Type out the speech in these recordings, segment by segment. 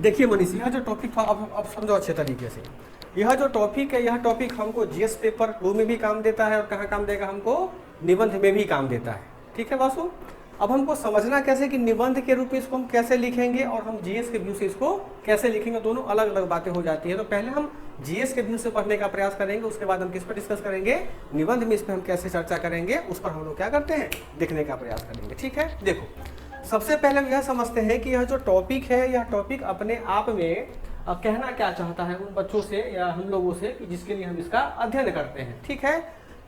देखिए मनीष, यह जो टॉपिक अब समझो अच्छे तरीके से। यह जो टॉपिक है, यह टॉपिक हमको जीएस पेपर 2 में भी काम देता है और कहाँ काम देगा हमको, निबंध में भी काम देता है। ठीक है वासु, अब हमको समझना कैसे कि निबंध के रूप में इसको हम कैसे लिखेंगे और हम जीएस के व्यू से इसको कैसे लिखेंगे, दोनों अलग अलग बातें हो जाती है। तो पहले हम जीएस के व्यू से पढ़ने का प्रयास करेंगे, उसके बाद हम किस पर डिस्कस करेंगे, निबंध में इस पर हम कैसे चर्चा करेंगे, उस पर हम लोग क्या करते हैं, देखने का प्रयास करेंगे। ठीक है, देखो सबसे पहले हम यह समझते हैं कि यह जो टॉपिक है, यह टॉपिक अपने आप में कहना क्या चाहता है उन बच्चों से या हम लोगों से कि जिसके लिए हम इसका अध्ययन करते हैं। ठीक है,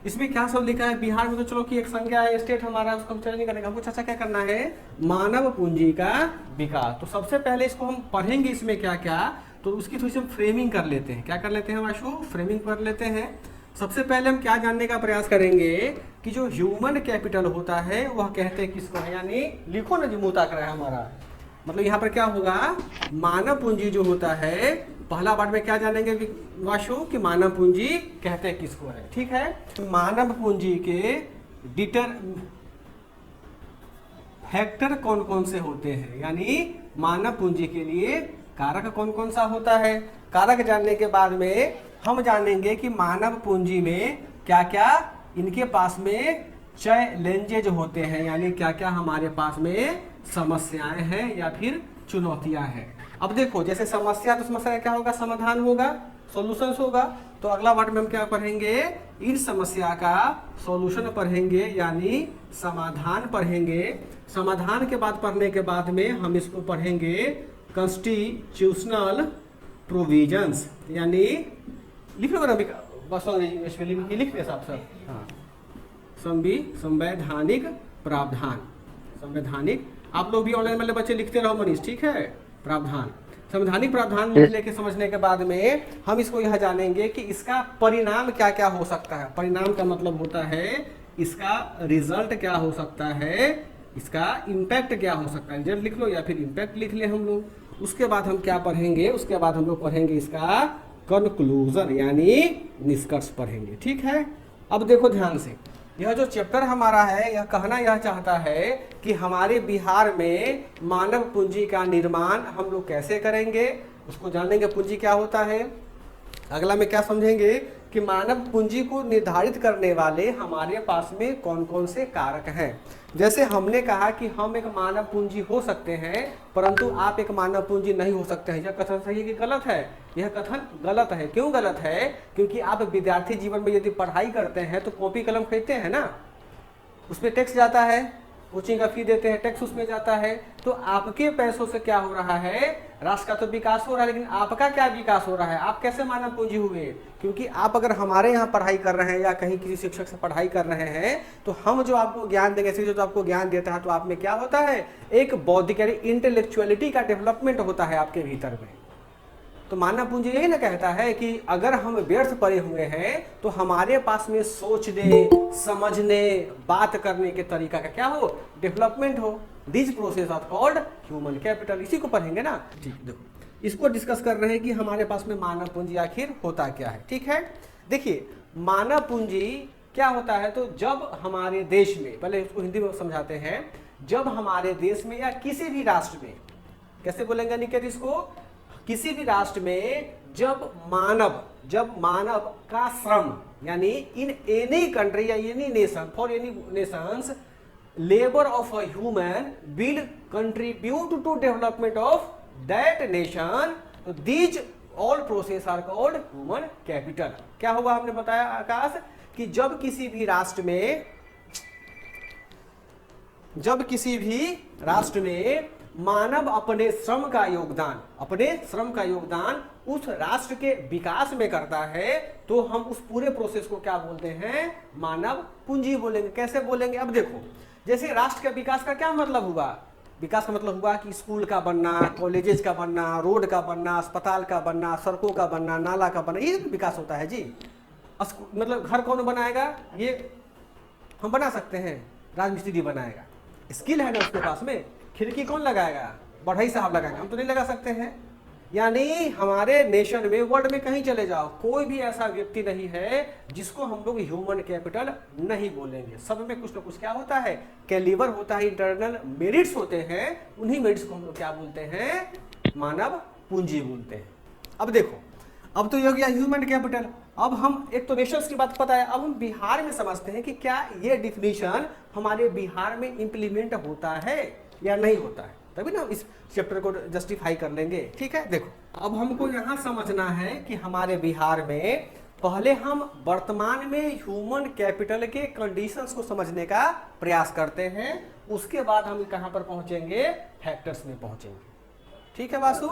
इसमें क्या सब लिखा है, बिहार में तो चलो कि एक संज्ञा है, स्टेट हमारा, उसको हम चर्चा नहीं करेंगे, हमको चर्चा क्या करना है, मानव पूंजी का विकास। तो सबसे पहले इसको हम पढ़ेंगे, इसमें क्या क्या, तो उसकी थोड़ी सी हम फ्रेमिंग कर लेते हैं। क्या कर लेते हैं वाशु, फ्रेमिंग कर लेते हैं। सबसे पहले हम क्या जानने का प्रयास करेंगे कि जो ह्यूमन कैपिटल होता है वह कहते हैं किसको है, यानी लिखो ना जी, मुंह ताक रहा है हमारा, मतलब यहाँ पर क्या होगा, मानव पूंजी जो होता है, पहला पार्ट में क्या जानेंगे वाशु कि मानव पूंजी कहते हैं किसको है। ठीक है, मानव पूंजी के फैक्टर कौन कौन से होते हैं, यानी मानव पूंजी के लिए कारक कौन कौन सा होता है। कारक जानने के बाद में हम जानेंगे कि मानव पूंजी में क्या क्या इनके पास में चैलेंजेज होते हैं, यानी क्या क्या हमारे पास में समस्याएं हैं या फिर चुनौतियां हैं। अब देखो जैसे समस्या, तो समस्या का क्या होगा, समाधान होगा, सॉल्यूशंस होगा। तो अगला पार्ट में हम क्या पढ़ेंगे, इन समस्या का सॉल्यूशन पढ़ेंगे, यानी समाधान पढ़ेंगे। समाधान के बाद पढ़ने के बाद में हम इसको पढ़ेंगे कॉन्स्टिट्यूशनल प्रोविजंस, यानी लिख लो बस लिख ले साहब सर, हाँ, संवैधानिक प्रावधान, संवैधानिक, आप लोग भी ऑनलाइन वाले बच्चे लिखते रहो मनीष, ठीक है, प्रावधान, संवैधानिक प्रावधान लिखने के समझने के बाद में हम इसको यह जानेंगे कि इसका परिणाम क्या क्या हो सकता है। परिणाम का मतलब होता है इसका रिजल्ट क्या हो सकता है, इसका इम्पैक्ट क्या हो सकता है, रिजल्ट लिख लो या फिर इम्पैक्ट लिख ले हम लोग। उसके बाद हम क्या पढ़ेंगे, उसके बाद हम लोग पढ़ेंगे इसका कंक्लूजन, यानी निष्कर्ष पढ़ेंगे। ठीक है, अब देखो ध्यान से, यह जो चैप्टर हमारा है यह कहना यह चाहता है कि हमारे बिहार में मानव पूंजी का निर्माण हम लोग कैसे करेंगे, उसको जानेंगे, पूंजी क्या होता है। अगला में क्या समझेंगे कि मानव पूंजी को निर्धारित करने वाले हमारे पास में कौन कौन से कारक हैं। जैसे हमने कहा कि हम एक मानव पूंजी हो सकते हैं परंतु आप एक मानव पूंजी नहीं हो सकते हैं। यह कथन सही है कि गलत है? यह कथन गलत है। क्यों गलत है? क्योंकि आप विद्यार्थी जीवन में यदि पढ़ाई करते हैं तो कॉपी कलम खरीदते हैं ना, उसमें टैक्स जाता है, कोचिंग का फी देते हैं, टैक्स उसमें जाता है। तो आपके पैसों से क्या हो रहा है, राष्ट्र का तो विकास हो रहा है, लेकिन आपका क्या विकास हो रहा है, आप कैसे मानव पूंजी हुए? क्योंकि आप अगर हमारे यहाँ पढ़ाई कर रहे हैं या कहीं किसी शिक्षक से पढ़ाई कर रहे हैं तो हम जो आपको ज्ञान देंगे, शिक्षक जो आपको ज्ञान देता है तो आप में क्या होता है, एक बौद्धिक इंटेलेक्चुअलिटी का डेवलपमेंट होता है आपके भीतर में। तो मानव पूंजी यही ना कहता है कि अगर हम व्यर्थ पड़े हुए हैं तो हमारे पास में सोचने, समझने, बात करने के तरीका का क्या हो, डेवलपमेंट हो। This process of called human capital, इसी को पढ़ेंगे ना। ठीक, देखो इसको डिस्कस कर रहे हैं कि हमारे पास में मानव पूंजी आखिर होता क्या है। ठीक है, देखिए मानव पूंजी क्या होता है, तो जब हमारे देश में, पहले इसको हिंदी में समझाते हैं, जब हमारे देश में या किसी भी राष्ट्र में, कैसे बोलेंगे निकेत इसको, किसी भी राष्ट्र में जब मानव का श्रम, यानी इन एनी कंट्री या any nation, for any nations, labour of a human will contribute to development of that nation, these all process are called human capital. क्या हुआ, हमने बताया आकाश कि जब किसी भी राष्ट्र में मानव अपने श्रम का योगदान उस राष्ट्र के विकास में करता है तो हम उस पूरे प्रोसेस को क्या बोलते हैं, मानव पूंजी बोलेंगे। कैसे बोलेंगे, अब देखो, जैसे राष्ट्र के विकास का क्या मतलब हुआ, विकास का मतलब हुआ कि स्कूल का बनना, कॉलेजेस का बनना, रोड का बनना, अस्पताल का बनना, सड़कों का बनना, नाला का बनना, ये विकास होता है जी। मतलब घर कौन बनाएगा, ये हम बना सकते हैं, राजमिस्त्री बनाएगा, स्किल है ना उसके पास में। खिड़की कौन लगाएगा, बढ़ई साहब लगाएगा, हम तो नहीं लगा सकते हैं। यानी हमारे नेशन में, वर्ल्ड में कहीं चले जाओ, कोई भी ऐसा व्यक्ति नहीं है जिसको हम लोग ह्यूमन कैपिटल नहीं बोलेंगे। सब में कुछ ना कुछ क्या होता है, कैलिबर होता है, इंटरनल मेरिट्स होते हैं, उन्हीं मेरिट्स को हम लोग क्या बोलते हैं, मानव पूंजी बोलते हैं। अब देखो, अब तो ये हो गया ह्यूमन कैपिटल। अब हम एक तो रेशंस की बात पता है, अब हम बिहार में समझते हैं कि क्या ये डिफिनीशन हमारे बिहार में इंप्लीमेंट होता है या नहीं होता है, तभी ना हम इस चैप्टर को जस्टिफाई कर लेंगे। ठीक है, देखो अब हमको यहाँ समझना है कि हमारे बिहार में पहले हम वर्तमान में ह्यूमन कैपिटल के कंडीशंस को समझने का प्रयास करते हैं, उसके बाद हम कहाँ पर पहुंचेंगे, फैक्टर्स में पहुंचेंगे। ठीक है Vasu,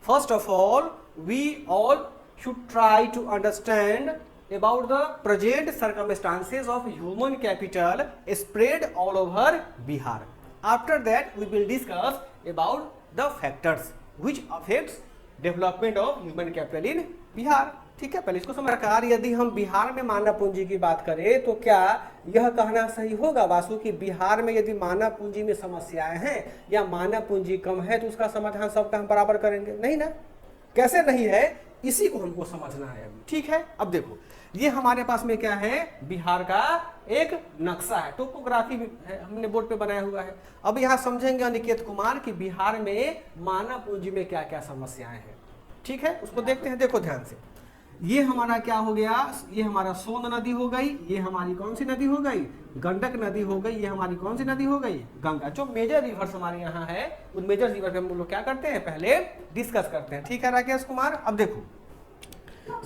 first of all we all should try to understand about the present circumstances of human capital spread all over Bihar. After that we will discuss about the factors which affects development of human capital in Bihar. ठीक है, पहले इसको समझ। प्रकार यदि हम बिहार में मानव पूंजी की बात करें तो क्या यह कहना सही होगा वासु कि बिहार में यदि मानव पूंजी में समस्याएं हैं या मानव पूंजी कम है तो उसका समाधान सबका हम बराबर करेंगे? नहीं ना, कैसे नहीं है, इसी को हमको समझना है अभी। ठीक है, अब देखो ये हमारे पास में क्या है, बिहार का एक नक्शा है, टोपोग्राफी है, हमने बोर्ड पे बनाया हुआ है। अब यहाँ समझेंगे अनिकेत कुमार कि बिहार में मानव पूंजी में क्या क्या समस्याएं हैं। ठीक है, उसको देखते हैं। देखो ध्यान से, ये हमारा क्या हो गया, ये हमारा सोन नदी हो गई, ये हमारी कौन सी नदी हो गई, गंडक नदी हो गई, ये हमारी कौन सी नदी हो गई, गंगा। जो मेजर रिवर्स हमारे यहाँ है उन मेजर रिवर पे हम लोग क्या करते हैं, पहले डिस्कस करते हैं। ठीक है राकेश कुमार, अब देखो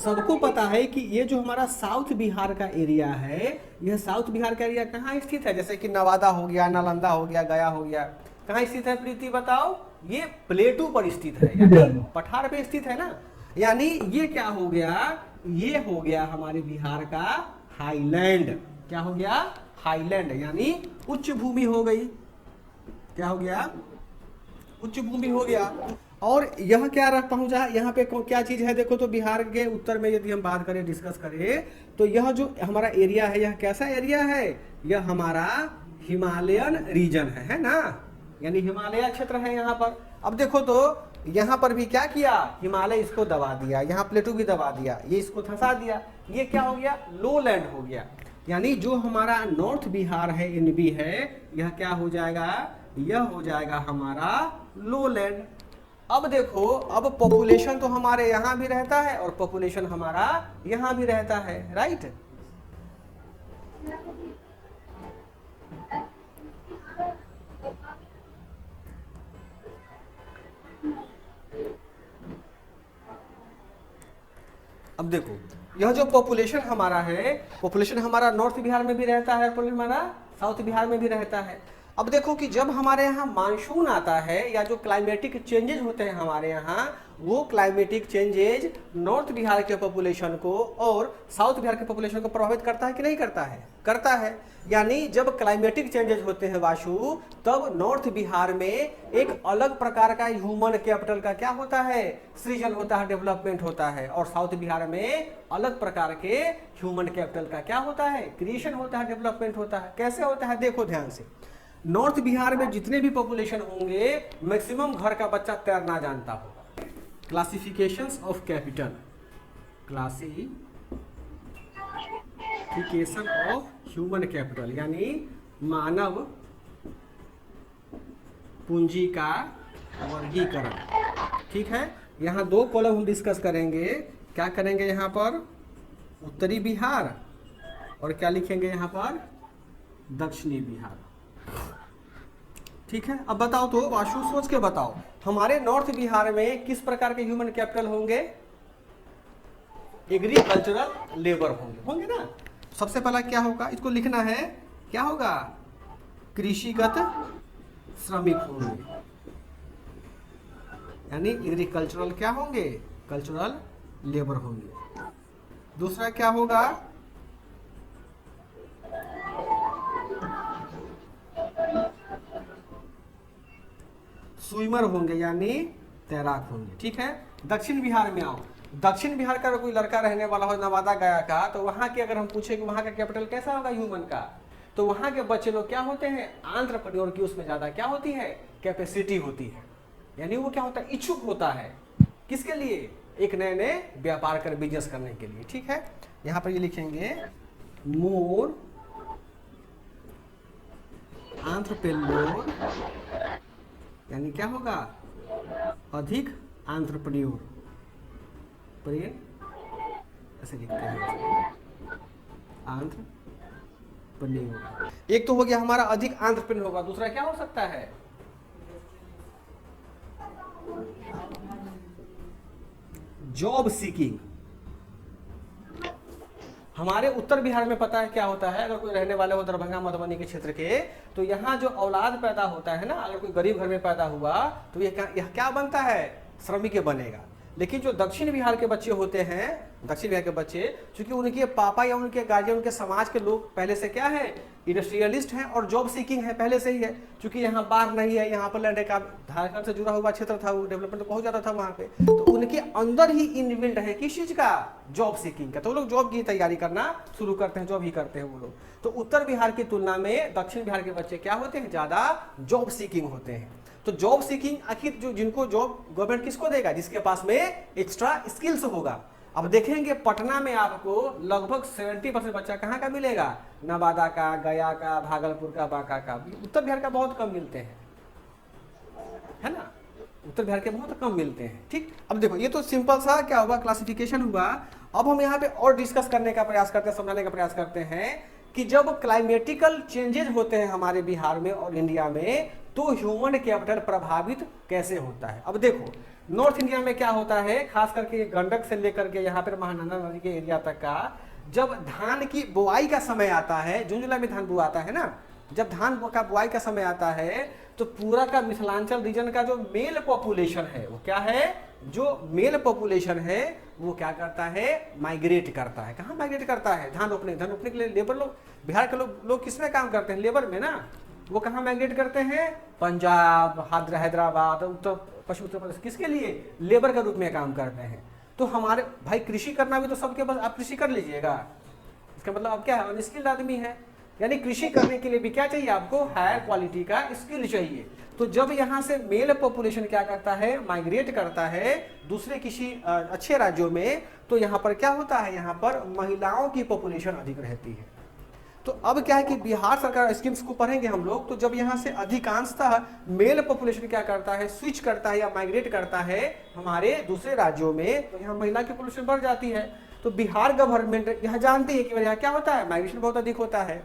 सबको पता है कि ये जो हमारा साउथ बिहार का एरिया है, यह साउथ बिहार का एरिया कहाँ स्थित है, जैसे कि नवादा हो गया, नालंदा हो गया, गया हो गया, कहाँ स्थित है प्रीति बताओ, ये प्लेटू पर स्थित है, यानी पठार पे स्थित है ना। यानी ये क्या हो गया, ये हो गया हमारे बिहार का हाईलैंड। क्या हो गया, हाईलैंड, यानी उच्च भूमि हो गई। क्या हो गया, उच्च भूमि हो गया। और यह क्या रह पहुंचा, यहाँ पे क्या चीज है, देखो तो बिहार के उत्तर में यदि हम बात करें, डिस्कस करें, तो यह जो हमारा एरिया है, यह कैसा एरिया है, यह हमारा हिमालयन रीजन है ना, यानी हिमालय क्षेत्र है यहाँ पर। अब देखो तो यहाँ पर भी क्या किया, हिमालय इसको दबा दिया, यहाँ प्लेटू भी दबा दिया, ये इसको धंसा दिया, ये क्या हो गया, लो लैंड हो गया। यानी जो हमारा नॉर्थ बिहार है, एनबी है, यह क्या हो जाएगा, यह हो जाएगा हमारा लो लैंड। अब देखो, अब पॉपुलेशन तो हमारे यहाँ भी रहता है और पॉपुलेशन हमारा यहाँ भी रहता है, राइट। अब देखो यह जो पॉपुलेशन हमारा है, पॉपुलेशन हमारा नॉर्थ बिहार में भी रहता है, पॉपुलेशन हमारा साउथ बिहार में भी रहता है। अब देखो कि जब हमारे यहाँ मानसून आता है या जो क्लाइमेटिक चेंजेज होते हैं हमारे यहाँ, वो क्लाइमेटिक चेंजेज नॉर्थ बिहार के पॉपुलेशन को और साउथ बिहार के पॉपुलेशन को प्रभावित करता है कि नहीं करता है, करता है। यानी जब क्लाइमेटिक चेंजेज होते हैं वाशु, तब नॉर्थ बिहार में एक अलग प्रकार का ह्यूमन कैपिटल का क्या होता है, सृजन होता है, डेवलपमेंट होता है। और साउथ बिहार में अलग प्रकार के ह्यूमन कैपिटल का क्या होता है, क्रिएशन होता है, डेवलपमेंट होता है। कैसे होता है, देखो ध्यान से, नॉर्थ बिहार में जितने भी पॉपुलेशन होंगे, मैक्सिमम घर का बच्चा तैरना जानता होगा। Classifications of capital, classification of human capital, यानी मानव पूंजी का वर्गीकरण। ठीक है, यहाँ दो कॉलम हम डिस्कस करेंगे। क्या करेंगे यहाँ पर, उत्तरी बिहार, और क्या लिखेंगे यहाँ पर, दक्षिणी बिहार। ठीक है, अब बताओ तो वाशु, सोच के बताओ, हमारे नॉर्थ बिहार में किस प्रकार के ह्यूमन कैपिटल होंगे, एग्रीकल्चरल लेबर होंगे, होंगे ना। सबसे पहला क्या होगा, इसको लिखना है, क्या होगा, कृषिगत श्रमिक होंगे, यानी एग्रीकल्चरल क्या होंगे, कल्चरल लेबर होंगे। दूसरा क्या होगा, स्विमर होंगे, यानी तैराक होंगे। ठीक है, दक्षिण बिहार में आओ, दक्षिण बिहार का कोई लड़का रहने वाला हो नवादा गया का, तो वहां के अगर हम पूछे कि वहां का कैपिटल कैसा होगा ह्यूमन का, तो वहां के बच्चे लोग क्या होते हैं, एंटरप्रेन्योर की उसमें ज्यादा क्या होती है, कैपेसिटी होती है। यानी वो क्या होता है, इच्छुक होता है, किसके लिए, एक नए नए व्यापार कर, बिजनेस करने के लिए। ठीक है, यहाँ पर ये लिखेंगे, मोर एंटरप्रेन्योर, यानी क्या होगा, अधिक एंटरप्रेन्योर, प्रेन ऐसे लिखते हैं एंटरप्रेन्योर। एक तो हो गया हमारा अधिक एंटरप्रेन्योर होगा, दूसरा क्या हो सकता है, जॉब सीकिंग। हमारे उत्तर बिहार में पता है क्या होता है, अगर कोई रहने वाले हो दरभंगा मधुबनी के क्षेत्र के, तो यहाँ जो औलाद पैदा होता है ना, अगर कोई गरीब घर में पैदा हुआ तो यह क्या बनता है, श्रमिक बनेगा। लेकिन जो दक्षिण बिहार के बच्चे होते हैं, दक्षिण बिहार के बच्चे, चूंकि उनके पापा या उनके गार्जियन, उनके समाज के लोग पहले से क्या है, इंडस्ट्रियलिस्ट हैं और जॉब सीकिंग है पहले से ही है। चूंकि यहाँ बाढ़ नहीं है, यहाँ पर लैंड का झारखंड से जुड़ा हुआ क्षेत्र था, वो डेवलपमेंट तो बहुत ज़्यादा था वहाँ पे, तो उनके अंदर ही इनबिल्ट है किस चीज़ का, जॉब सीकिंग का। तो वो लोग जॉब की तैयारी करना शुरू करते हैं, जॉब ही करते हैं वो लोग। तो उत्तर बिहार की तुलना में दक्षिण बिहार के बच्चे क्या होते हैं, ज़्यादा जॉब सीकिंग होते हैं। तो जॉब सीकिंग आखिर जो जिनको जॉब गवर्नमेंट किसको देगा, जिसके पास में एक्स्ट्रा स्किल्स होगा। अब देखेंगे पटना में आपको लगभग 70% बच्चा कहाँ का मिलेगा, नवादा का, गया का, भागलपुर का, बांका का। उत्तर बिहार का बहुत कम मिलते हैं, है ना, उत्तर बिहार के बहुत कम मिलते हैं। ठीक, अब देखो ये तो सिंपल सा क्या हुआ, क्लासिफिकेशन हुआ। अब हम यहाँ पे और डिस्कस करने का प्रयास करते हैं, समझाने का प्रयास करते हैं कि जब क्लाइमेटिकल चेंजेस होते हैं हमारे बिहार में और इंडिया में, तो ह्यूमन कैपिटल प्रभावित कैसे होता है। अब देखो नॉर्थ इंडिया में क्या होता है, खास करके गंडक से लेकर के यहाँ पर महानंदा नदी के एरिया तक का, जब धान की बुआई का समय आता है, जून जुलाई में धान बुआता है ना, जब धान का बुआई का समय आता है, तो पूरा का मिथिलांचल रीजन का जो मेल पॉपुलेशन है वो क्या है, जो मेल पॉपुलेशन है वो क्या करता है, माइग्रेट करता है। कहाँ माइग्रेट करता है, धान रोपने के लिए लेबर लोग, बिहार के लोग किसमें काम करते हैं, लेबर में ना। वो कहाँ माइग्रेट करते हैं, पंजाब, हैदराबाद, पश्चिम उत्तर प्रदेश, किसके लिए, लेबर के रूप में काम करते हैं। तो हमारे भाई कृषि करना भी तो सबके पास, आप कृषि कर लीजिएगा, इसका मतलब आप क्या है, अनस्किल्ड आदमी है। यानी कृषि करने के लिए भी क्या चाहिए आपको, हायर क्वालिटी का स्किल चाहिए। तो जब यहाँ से मेल पॉपुलेशन क्या करता है, माइग्रेट करता है दूसरे किसी अच्छे राज्यों में, तो यहाँ पर क्या होता है, यहाँ पर महिलाओं की पॉपुलेशन अधिक रहती है। तो अब क्या है कि बिहार सरकार स्कीम्स को पढ़ेंगे हम लोग, तो जब यहाँ से अधिकांशतः मेल पॉपुलेशन क्या करता है, स्विच करता है या माइग्रेट करता है हमारे दूसरे राज्यों में, तो यहाँ महिला की पॉपुलेशन बढ़ जाती है। तो बिहार गवर्नमेंट यह जानती है कि यहाँ क्या होता है, माइग्रेशन बहुत अधिक होता है,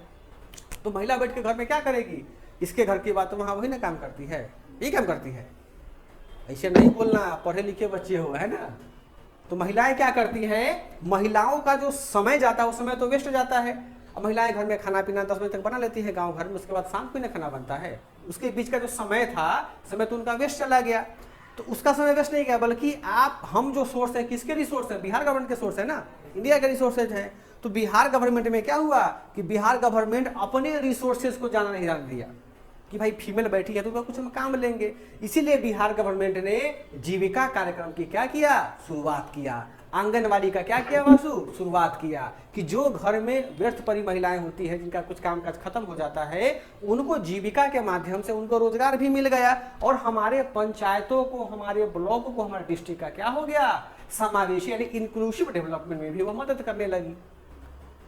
तो महिला बैठ के घर में क्या करेगी, इसके घर की बात तो वहाँ वही ना काम करती है, यही काम करती है। ऐसे नहीं बोलना, पढ़े लिखे बच्चे हो, है ना। तो महिलाएं क्या करती हैं, महिलाओं का जो समय जाता है उस समय तो वेस्ट जाता है। अब महिलाएं घर में खाना पीना 10 बजे तक बना लेती है गांव घर में, उसके बाद शाम को ना खाना बनता है, उसके बीच का जो समय था, समय तो उनका वेस्ट चला गया। तो उसका समय वेस्ट नहीं गया, बल्कि हम जो सोर्स है, किसके रिसोर्स है, बिहार गवर्नमेंट के सोर्स है ना, इंडिया के रिसोर्सेज है। तो बिहार गवर्नमेंट में क्या हुआ कि बिहार गवर्नमेंट अपने रिसोर्सेज को जाना नहीं जान दिया कि भाई फीमेल बैठी है तो उसका कुछ हम काम लेंगे। इसीलिए बिहार गवर्नमेंट ने जीविका कार्यक्रम की क्या किया, शुरुआत किया। आंगनवाड़ी का क्या किया वासु, शुरुआत किया कि जो घर में व्यर्थ पड़ी महिलाएं होती हैं, जिनका कुछ काम काज खत्म हो जाता है, उनको जीविका के माध्यम से उनको रोजगार भी मिल गया। और हमारे पंचायतों को, हमारे ब्लॉक को, हमारे डिस्ट्रिक्ट का क्या हो गया, समावेशी यानी इंक्लूसिव डेवलपमेंट में भी वो मदद करने लगी।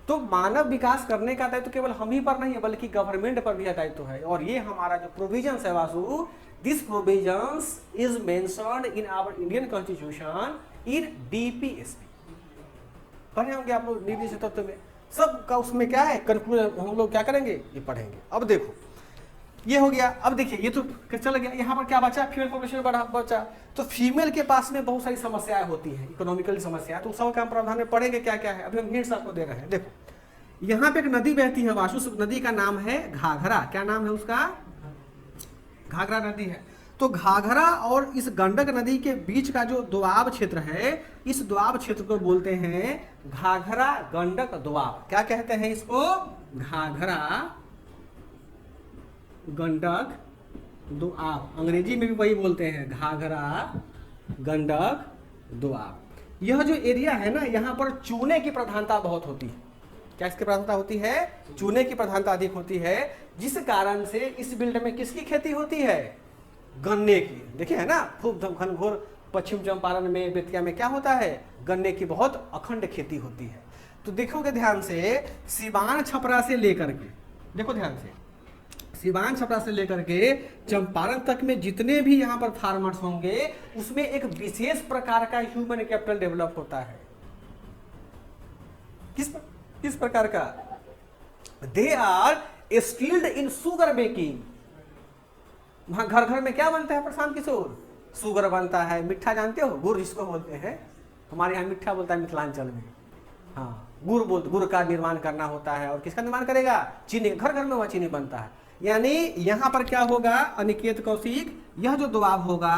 तो मानव विकास करने का दायित्व तो केवल हम ही पर नहीं है, बल्कि गवर्नमेंट पर भी दायित्व है। और ये हमारा जो प्रोविजन है Vasu, this provisions is mentioned in our Indian constitution in DPSP. पढ़े होंगे आप लोग नीति तत्व में, सब का उसमें क्या है कंक्लूजन, हम लोग क्या करेंगे ये पढ़ेंगे। अब देखो ये हो गया। अब देखिए ये तो चल गया, यहाँ पर क्या बचा, फीमेल पॉपुलेशन बढ़ा बचा। तो फीमेल के पास में बहुत सारी समस्याएं होती हैं, इकोनॉमिकल समस्या, तो सब का हम प्रावधान में पढ़ेंगे क्या क्या है। अभी हम हिंट्स आपको दे रहे हैं। देखो यहाँ पे एक नदी बहती है वासु, नदी का नाम है घाघरा। क्या नाम है उसका, घाघरा नदी है। तो घाघरा और इस गंडक नदी के बीच का जो दोआब क्षेत्र है, इस दोआब क्षेत्र को बोलते हैं घाघरा गंडक दोआब। क्या कहते हैं इसको, घाघरा गंडक दोआब। अंग्रेजी में भी वही बोलते हैं, घाघरा गंडक दोआब। यह जो एरिया है ना, यहाँ पर चूने की प्रधानता बहुत होती है। क्या इसकी प्रधानता होती है, चूने की प्रधानता अधिक होती है, जिस कारण से इस बिल्ड में किसकी खेती होती है, गन्ने की। देखिए है ना, खूब घनघोर पश्चिम चंपारण में, बेतिया में क्या होता है, गन्ने की बहुत अखंड खेती होती है। तो देखोगे ध्यान से, सिवान छपरा से लेकर के, देखो ध्यान से, सिवान छपरा से लेकर के चंपारण तक में जितने भी यहाँ पर फार्मर्स होंगे उसमें एक विशेष प्रकार का ह्यूमन कैपिटल डेवलप होता है। किस प्रकार का? They are skilled in sugar making. वहां घर घर में क्या बनता है प्रशांत किशोर? शुगर बनता है। मिठ्ठा जानते हो? गुड़ जिसको बोलते हैं, हमारे यहाँ मिठ्ठा बोलता है मिथिलांचल में। हाँ, गुड़ का निर्माण करना होता है। और किसका निर्माण करेगा? चीनी। घर घर में वह चीनी बनता है। यानी यहाँ पर क्या होगा अनिकेत कौशिक, यह जो दबाव होगा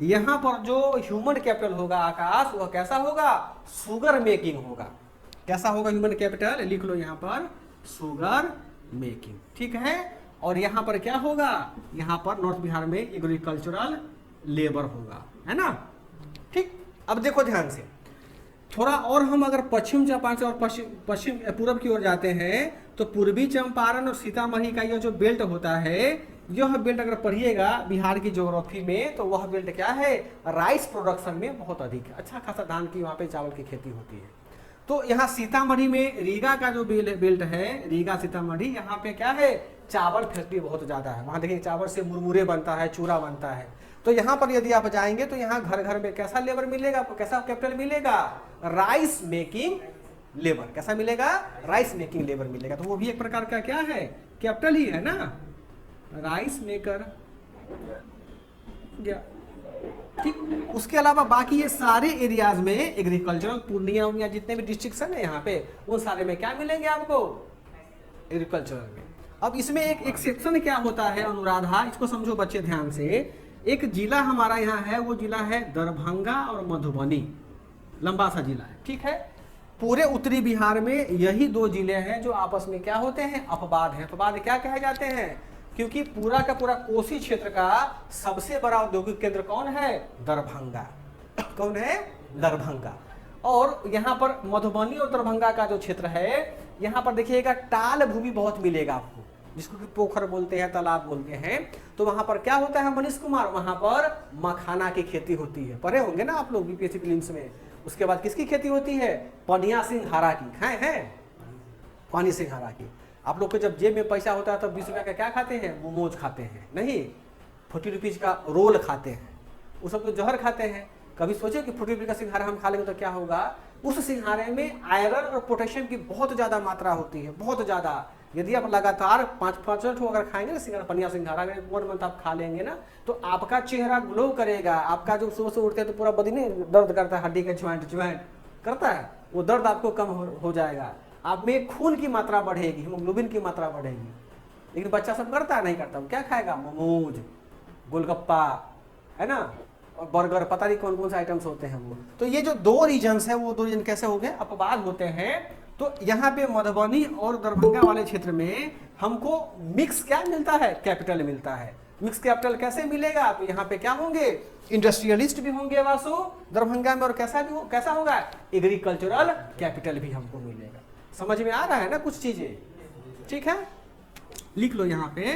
यहाँ पर जो ह्यूमन कैपिटल होगा आकाश, वह कैसा होगा? शुगर मेकिंग होगा। कैसा होगा ह्यूमन कैपिटल? लिख लो यहाँ पर, शुगर मेकिंग। ठीक है। और यहाँ पर क्या होगा? यहाँ पर नॉर्थ बिहार में एग्रीकल्चरल लेबर होगा, है ना। ठीक। अब देखो ध्यान से, थोड़ा और हम अगर पश्चिम चंपारण से और पश्चिम पूर्व की ओर जाते हैं तो पूर्वी चंपारण और सीतामढ़ी का यह जो बेल्ट होता है, यह बेल्ट अगर पढ़िएगा बिहार की ज्योग्राफी में तो वह बेल्ट क्या है? राइस प्रोडक्शन में बहुत अधिक है। अच्छा खासा धान की वहाँ पे चावल की खेती होती है। तो यहाँ सीतामढ़ी में रीगा का जो बेल्ट है, रीगा सीतामढ़ी, यहाँ पे क्या है? चावल फैक्ट्री बहुत ज्यादा है। वहाँ देखिए चावल से मुरमुरे बनता है, चूरा बनता है। तो यहाँ पर यदि आप जाएंगे तो यहाँ घर घर में कैसा लेबर मिलेगा आपको? कैसा कैपिटल मिलेगा? Rice making labour. कैसा मिलेगा? राइस मेकिंग लेबर मिलेगा। तो वो भी एक प्रकार का क्या है? कैपिटल ही है ना, राइस मेकर। ठीक। उसके अलावा बाकी ये सारे एरियाज में एग्रीकल्चरल, पूर्णिया जितने भी डिस्ट्रिक्ट है ना यहाँ पे, उन सारे में क्या मिलेंगे आपको? एग्रीकल्चरल में। अब इसमें एक एक्सेप्शन क्या होता है अनुराधा, इसको समझो बच्चे ध्यान से। एक जिला हमारा यहाँ है, वो जिला है दरभंगा और मधुबनी। लंबा सा जिला है। ठीक है। पूरे उत्तरी बिहार में यही दो जिले हैं जो आपस में क्या होते हैं? अपवाद हैं। अपवाद क्या कहे जाते हैं? क्योंकि पूरा का पूरा कोसी क्षेत्र का सबसे बड़ा औद्योगिक केंद्र कौन है? दरभंगा। कौन है? दरभंगा। और यहाँ पर मधुबनी और दरभंगा का जो क्षेत्र है, यहाँ पर देखिएगा टाल भूमि बहुत मिलेगा आपको, जिसको कि पोखर बोलते हैं, तालाब बोलते हैं। तो वहां पर क्या होता है मनीष कुमार? वहां पर मखाना की खेती होती है। पढ़े होंगे ना आप लोग बीपीएससी प्रीलिम्स में। उसके बाद किसकी खेती होती है? पनिया सिंघारा की। खाए हैं? पानी सिंघारा की। आप लोग को जब जेब में पैसा होता है तो 20 रुपया का क्या खाते हैं? मोमोज खाते हैं, नहीं 40 रुपीज का रोल खाते हैं। वो सब तो जहर खाते हैं। कभी सोचे कि 40 रुपये का सिंघारा हम खा लेंगे तो क्या होगा? उस सिंघारे में आयरन और पोटेशियम की बहुत ज्यादा मात्रा होती है, बहुत ज्यादा। यदि आप लगातार 5-5 अगर खाएंगे ना सिंघारा, पनिया सिंघारा अगर 1 मंथ आप खा लेंगे ना, तो आपका चेहरा ग्लो करेगा। आपका जो सुबह से उठते हैं तो पूरा बदन दर्द करता है, हड्डी का ज्वाइंट करता है, वो दर्द आपको कम हो जाएगा। आप में खून की मात्रा बढ़ेगी, हीमोग्लोबिन की मात्रा बढ़ेगी। लेकिन बच्चा सब करता है? नहीं करता। वो क्या खाएगा? मोमोज, गोलगप्पा, है ना, और बर्गर, पता नहीं कौन कौन से आइटम्स होते हैं वो। तो ये जो दो रीजन्स है, वो दो रीजन कैसे हो गए? अपवाद होते हैं। तो यहाँ पे मधुबनी और दरभंगा वाले क्षेत्र में हमको मिक्स क्या मिलता है? कैपिटल मिलता है। मिक्स कैपिटल कैसे मिलेगा? तो यहाँ पे क्या होंगे? इंडस्ट्रियलिस्ट भी होंगे वासु दरभंगा में, और कैसा होगा? एग्रीकल्चरल कैपिटल भी हमको मिलेगा। समझ में आ रहा है ना कुछ चीजें? ठीक है। लिख लो यहाँ पे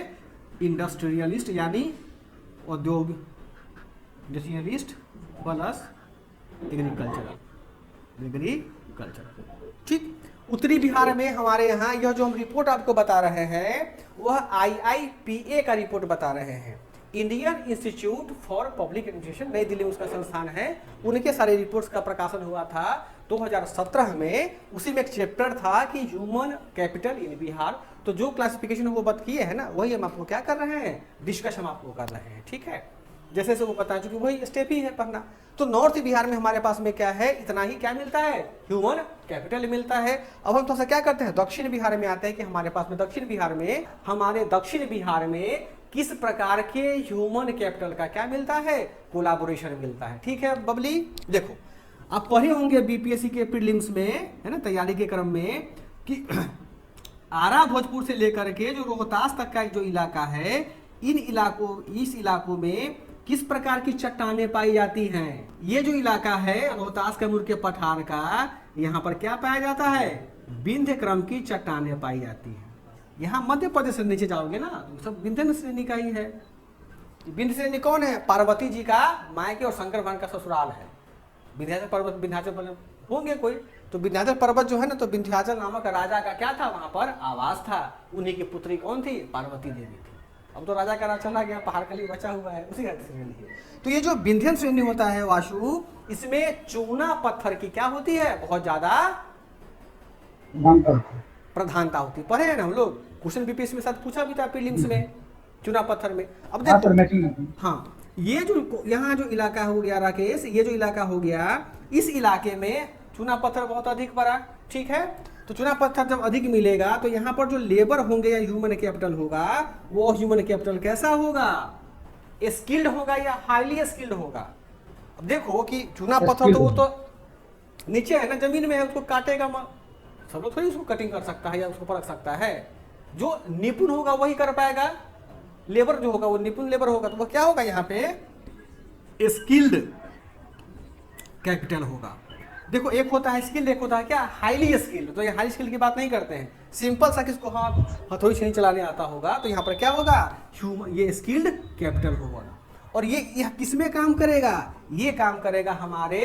इंडस्ट्रियलिस्ट यानी उद्योग, इंडस्ट्रियलिस्ट प्लस एग्रीकल्चरल। ठीक। उत्तरी बिहार में हमारे यहाँ यह जो हम रिपोर्ट आपको बता रहे हैं वह IIPA का रिपोर्ट बता रहे हैं, Indian institute for public administration, नई दिल्ली में उसका संस्थान है। उनके सारे रिपोर्ट्स का प्रकाशन हुआ था 2017 में। उसी में एक चैप्टर था कि ह्यूमन कैपिटल इन बिहार। तो जो क्लासिफिकेशन वो बात किए है ना, वही हम आपको क्या कर रहे हैं? डिस्कस हम आपको कर रहे हैं। ठीक है। जैसे से वो पता है, चूंकि वही स्टेप ही है पढ़ना। तो नॉर्थ बिहार में हमारे पास में क्या है? इतना ही क्या मिलता है? ह्यूमन कैपिटल मिलता है। अब हम थोड़ा सा क्या करते हैं? दक्षिण बिहार में आते हैं कि हमारे पास में दक्षिण बिहार में किस प्रकार के ह्यूमन कैपिटल का क्या मिलता है? कोलाबोरेशन मिलता है। ठीक है बबली, देखो आप पढ़े होंगे बीपीएससी के प्रीलिम्स में, है ना, तैयारी के क्रम में, कि आरा भोजपुर से लेकर के जो रोहतास तक का जो इलाका है, इस इलाकों में किस प्रकार की चट्टानें पाई जाती हैं? ये जो इलाका है रोहतास कैमूर के पठार का, यहाँ पर क्या पाया जाता है? विंध्य क्रम की चट्टानें पाई जाती हैं। यहाँ मध्य प्रदेश से नीचे जाओगे ना, सब विंध्य श्रेणी का ही है। विंध्य श्रेणी कौन है? पार्वती जी का मायके और शंकर भगवान का ससुराल है। विंध्याचल पर्वत, विंध्याचल पर्वत होंगे कोई, तो विंध्याचल पर्वत जो है ना, तो विंध्याचल नामक राजा का क्या था? वहां पर आवास था। उन्हीं की पुत्री कौन थी? पार्वती देवी थी। अब तो राजा का राज चला गया, पहाड़ खाली बचा हुआ है, उसी का श्रेणी है। तो ये जो विंध्यन श्रेणी होता है वाशु, इसमें चूना पत्थर की क्या होती है, बहुत ज्यादा प्रधानता होती है। पढ़े हैं ना हम लोग, क्वेश्चन बीपीएससी में साथ पूछा भी था प्रीलिम्स में, चूना पत्थर में। अब देखो, हाँ ये जो यहाँ जो इलाका हो गया राकेश, ये जो इलाका हो गया, इस इलाके में चूना पत्थर बहुत अधिक पड़ा, ठीक है। तो चूना पत्थर जब अधिक मिलेगा तो यहाँ पर जो लेबर होंगे या ह्यूमन कैपिटल होगा, वो ह्यूमन कैपिटल कैसा होगा, स्किल्ड होगा या हाईली स्किल्ड होगा। अब देखो कि चूना पत्थर तो वो तो नीचे है ना, जमीन में है, उसको काटेगा, सब लोग थोड़ी उसको कटिंग कर सकता है या उसको परख सकता है। जो निपुण होगा वही कर पाएगा, लेबर जो होगा वो निपुण लेबर होगा, तो वो क्या होगा यहाँ पे स्किल्ड कैपिटल होगा। देखो एक होता है स्किल्ड, एक होता है क्या, हाईली स्किल्ड। तो ये हाई स्किल्ड की बात नहीं करते हैं, सिंपल सा किसको हाथ हथौड़ी छेनी चलाने आता होगा, तो यहाँ पर क्या होगा, ह्यूमन, ये स्किल्ड कैपिटल होगा। और ये किस में काम करेगा, ये काम करेगा हमारे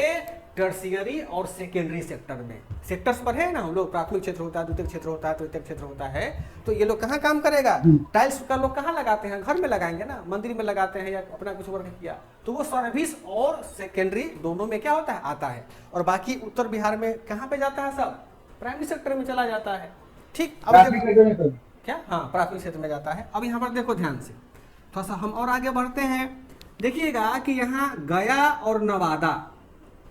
टर्शियरी और सेकेंडरी सेक्टर में। सेक्टर्स पर है ना हम लोग, प्राथमिक क्षेत्र होता है, द्वितीय क्षेत्र होता है, तृतीय क्षेत्र होता है। तो ये लोग कहाँ काम करेगा, टाइल्स का लोग कहाँ लगाते हैं, घर में लगाएंगे ना, मंदिर में लगाते हैं या अपना कुछ वर्क किया, तो वो सर्विस और सेकेंडरी दोनों में क्या होता है, आता है। और बाकी उत्तर बिहार में कहाँ पे जाता है, सब प्राइमरी सेक्टर में चला जाता है, ठीक। अब क्या, हाँ प्राथमिक क्षेत्र में जाता है। अब यहाँ पर देखो ध्यान से, थोड़ा सा हम और आगे बढ़ते हैं। देखिएगा कि यहाँ गया और नवादा,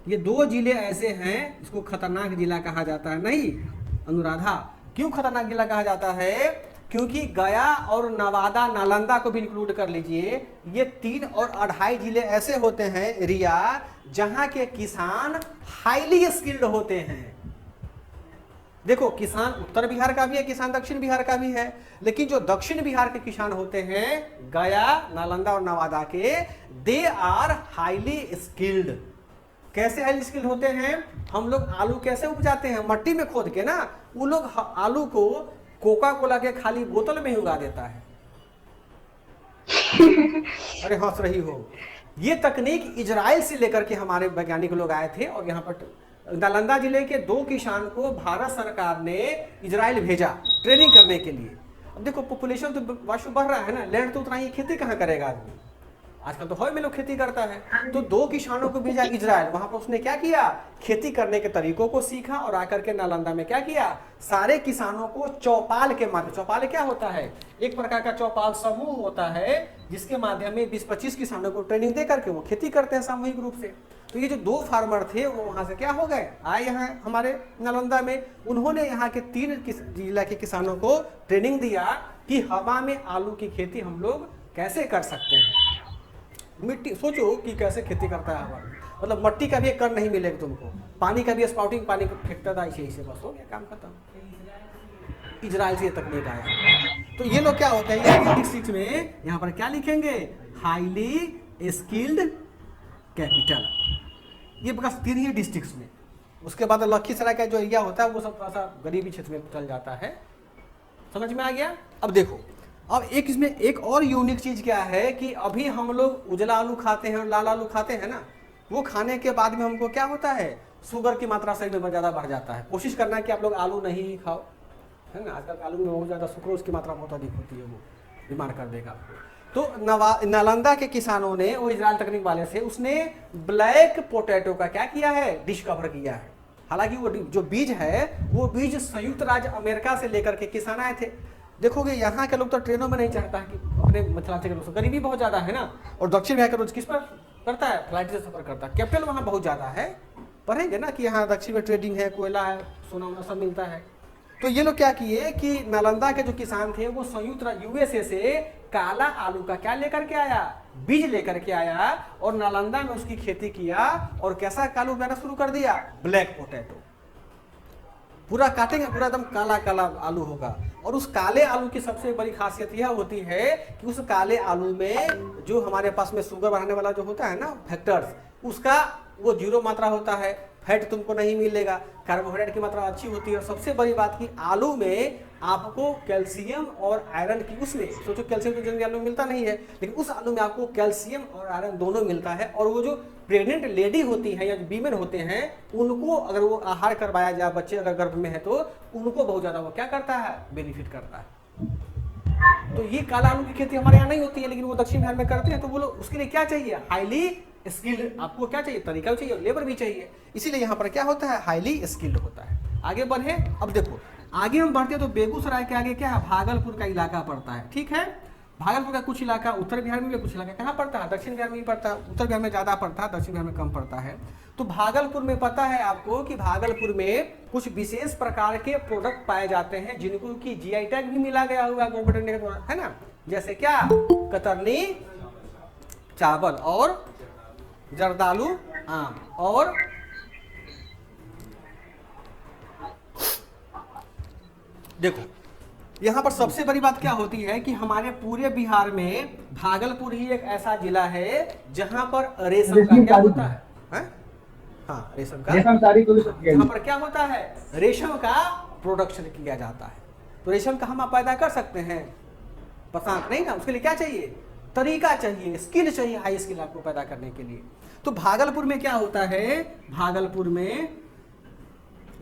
ये दो जिले ऐसे हैं, इसको खतरनाक जिला कहा जाता है। नहीं अनुराधा, क्यों खतरनाक जिला कहा जाता है, क्योंकि गया और नवादा, नालंदा को भी इंक्लूड कर लीजिए, ये 3 और 2.5 जिले ऐसे होते हैं रिया, जहां के किसान हाईली स्किल्ड होते हैं। देखो किसान उत्तर बिहार का भी है, किसान दक्षिण बिहार का भी है, लेकिन जो दक्षिण बिहार के किसान होते हैं गया, नालंदा और नवादा के, दे आर हाईली स्किल्ड। कैसे हाईली स्किल्ड होते हैं, हम लोग आलू कैसे उपजाते हैं, मट्टी में खोद के ना, वो लोग आलू को कोका कोला के खाली बोतल में ही उगा देता है। अरे हंस रही हो, ये तकनीक इजराइल से लेकर के हमारे वैज्ञानिक लोग आए थे, और यहाँ पर नालंदा जिले के 2 किसान को भारत सरकार ने इजराइल भेजा ट्रेनिंग करने के लिए। अब देखो पॉपुलेशन तो वाशु बढ़ रहा है ना, लैंड तो उतना ही, खेती कहाँ करेगा आदमी, आजकल तो हॉय में लोग खेती करता है। तो 2 किसानों को भेजा इजराइल, वहां पर उसने क्या किया, खेती करने के तरीकों को सीखा, और आकर के नालंदा में क्या किया, सारे किसानों को चौपाल के माध्यम, चौपाल क्या होता है, एक प्रकार का चौपाल समूह होता है, जिसके माध्यम में 20-25 किसानों को ट्रेनिंग दे करके वो खेती करते हैं सामूहिक रूप से। तो ये जो 2 फार्मर थे वो वहां से क्या हो गए, आए यहाँ हमारे नालंदा में, उन्होंने यहाँ के 3 जिला के किसानों को ट्रेनिंग दिया कि हवा में आलू की खेती हम लोग कैसे कर सकते हैं। मिट्टी सोचो कि कैसे खेती करता है हवा, मतलब मट्टी का भी एक कर नहीं मिलेगा तुमको, पानी का भी स्पाउटिंग पानी को फेंकता था, इसे बस हो गया काम खत्म। इजराइल से ये तकनीक आया। तो ये लोग क्या होते हैं, ये डिस्ट्रिक्ट में यहाँ पर क्या लिखेंगे, हाईली स्किल्ड कैपिटल, ये बस 3 ही डिस्ट्रिक्ट में। उसके बाद लखीसराय का जो एरिया होता है वो सब थोड़ा सा गरीबी क्षेत्र में चल जाता है, समझ में आ गया। अब देखो, अब एक इसमें एक और यूनिक चीज क्या है कि अभी हम लोग उजला आलू खाते हैं और लाल आलू खाते हैं ना, वो खाने के बाद में हमको क्या होता है, शुगर की मात्रा शरीर में ज़्यादा बढ़ जाता है। कोशिश करना है कि आप लोग आलू नहीं खाओ, है ना, आजकल आलू में बहुत ज़्यादा सुक्रोज की मात्रा बहुत अधिक होती है, वो बीमार कर देगा आपको। तो नालंदा के किसानों ने, वो इजराइल तकनीक वाले से, उसने ब्लैक पोटैटो का क्या किया है, डिस्कवर किया है। हालांकि वो जो बीज है वो बीज संयुक्त राज्य अमेरिका से लेकर के किसान आए थे। देखोगे यहाँ के लोग तो ट्रेनों में नहीं चढ़ता है, कि अपने मिथिलांचल के लोग, गरीबी बहुत ज़्यादा है ना, और दक्षिण बिहार का रोज किस पर करता है, फ्लाइट से सफर करता है, कैपिटल वहाँ बहुत ज़्यादा है। पढ़ेंगे ना कि यहाँ दक्षिण में ट्रेडिंग है, कोयला है, सोना वोना सब मिलता है। तो ये लोग क्या किए कि नालंदा के जो किसान थे वो संयुक्त यूएसए से काला आलू का क्या लेकर के आया, बीज लेकर के आया, और नालंदा में उसकी खेती किया, और कैसा आलू उगाना शुरू कर दिया, ब्लैक पोटैटो। पूरा काटेंगे, पूरा एकदम काला काला आलू होगा। और उस काले आलू की सबसे बड़ी खासियत यह होती है कि उस काले आलू में जो हमारे पास में शुगर बढ़ाने वाला जो होता है ना फैक्टर्स, उसका वो 0 मात्रा होता है, फैट तुमको नहीं मिलेगा, कार्बोहाइड्रेट की मात्रा अच्छी होती है। और सबसे बड़ी बात कि आलू में आपको कैल्शियम और आयरन की, उसमें सोचो कैल्शियम तो जनरली आलू में मिलता नहीं है, लेकिन उस आलू में आपको कैल्शियम और आयरन दोनों मिलता है। और वो जो प्रेग्नेंट लेडी होती हैं या जो वीमेन होते हैं, उनको अगर वो आहार करवाया जाए, बच्चे अगर गर्भ में है तो उनको बहुत ज़्यादा वो क्या करता है, बेनिफिट करता है। तो ये काला आलू की खेती हमारे यहाँ नहीं होती है, लेकिन वो दक्षिण बिहार में करते हैं। तो बोलो उसके लिए क्या चाहिए, हाईली स्किल्ड। आपको क्या चाहिए, तरीका भी चाहिए, लेबर भी चाहिए। इसीलिए यहाँ पर क्या होता है, हाईली स्किल्ड होता है। आगे बढ़े, अब देखो आगे हम बढ़ते हैं तो बेगूसराय के आगे क्या है, भागलपुर का इलाका पड़ता है, ठीक है। भागलपुर का कुछ इलाका उत्तर बिहार में भी, कुछ इलाका कहाँ पड़ता है, दक्षिण बिहार में भी पड़ता है। उत्तर बिहार में ज़्यादा पड़ता है, दक्षिण बिहार में कम पड़ता है। तो भागलपुर में पता है आपको कि भागलपुर में कुछ विशेष प्रकार के प्रोडक्ट पाए जाते हैं जिनको की जीआई टैग भी मिला गया हुआ गवर्नमेंट ने, है ना। जैसे क्या, कतरनी चावल और जर्दालू आम। और देखो यहाँ पर सबसे बड़ी बात क्या होती है कि हमारे पूरे बिहार में भागलपुर ही एक ऐसा जिला है जहां पर रेशम का क्या होता है? हाँ, रेशम का, जहां पर क्या होता है, रेशम का प्रोडक्शन किया जाता है। तो रेशम का हम पैदा कर सकते हैं, पता नहीं ना। उसके लिए क्या चाहिए, तरीका चाहिए, स्किल चाहिए, हाई स्किल आपको पैदा करने के लिए। तो भागलपुर में क्या होता है, भागलपुर में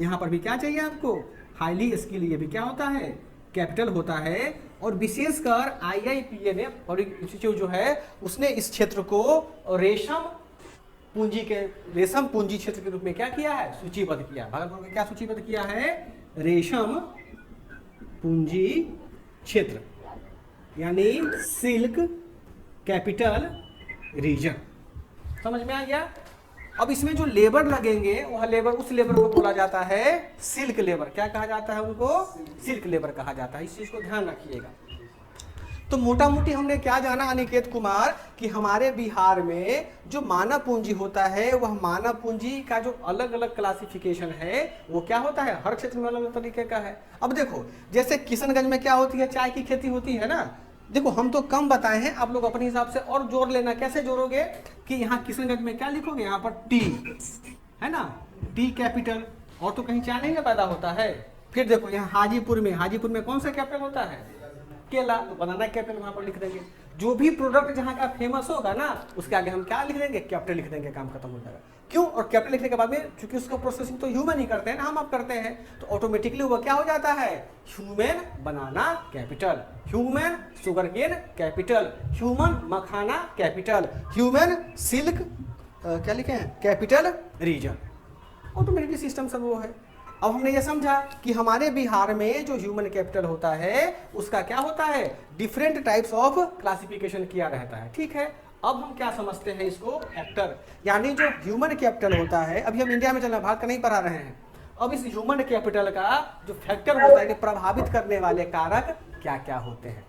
यहाँ पर भी क्या चाहिए आपको, हाईली स्किल। ये भी क्या होता है, कैपिटल होता है। और विशेषकर IIPA और इंस्टीट्यूट जो है उसने इस क्षेत्र को रेशम पूंजी क्षेत्र के रूप में क्या किया है, सूचीबद्ध किया। भागलपुर में क्या सूचीबद्ध किया है, रेशम पूंजी क्षेत्र, यानी सिल्क कैपिटल रीजन। समझ में आ गया। अब इसमें जो लेबर लगेंगे वह लेबर, उस लेबर को बोला जाता है सिल्क लेबर। क्या कहा जाता है उनको, सिल्क लेबर कहा जाता है। इस चीज को ध्यान रखिएगा। तो मोटा मोटी हमने क्या जाना अनिकेत कुमार, कि हमारे बिहार में जो मानव पूंजी होता है वह मानव पूंजी का जो अलग अलग क्लासिफिकेशन है वो क्या होता है, हर क्षेत्र में अलग अलग तरीके का है। अब देखो जैसे किशनगंज में क्या होती है, चाय की खेती होती है ना। देखो हम तो कम बताए हैं, आप लोग अपने हिसाब से और जोड़ लेना। कैसे जोड़ोगे कि यहाँ किशनगंज में क्या लिखोगे, यहाँ पर टी है ना, टी कैपिटल। और तो कहीं चाय नहीं ना पैदा होता है। फिर देखो यहाँ हाजीपुर में कौन सा कैपिटल होता है, केला, तो बनाना कैपिटल वहां पर लिख देंगे। जो भी प्रोडक्ट जहाँ का फेमस होगा ना उसके आगे हम क्या लिख देंगे, कैपिटल लिख देंगे, काम खत्म हो जाएगा। क्यों, और कैपिटल लिखने के बाद में क्योंकि उसका प्रोसेसिंग तो ह्यूमन ही करते हैं ना, हम आप करते हैं, तो ऑटोमेटिकली वो क्या हो जाता है, human banana capital, human sugarcane capital, human makhana capital, human silk क्या लिखे हैं, कैपिटल रीजन। ऑटोमेटिकली सिस्टम सब वो है। अब हमने ये समझा कि हमारे बिहार में जो ह्यूमन कैपिटल होता है उसका क्या होता है, डिफरेंट टाइप्स ऑफ क्लासिफिकेशन किया रहता है, ठीक है। अब हम क्या समझते हैं इसको, फैक्टर, यानी जो ह्यूमन कैपिटल होता है। अभी हम इंडिया में चल रहे हैं, भारत का नहीं पढ़ा रहे हैं। अब इस ह्यूमन कैपिटल का जो फैक्टर होता है, प्रभावित करने वाले कारक क्या क्या होते हैं।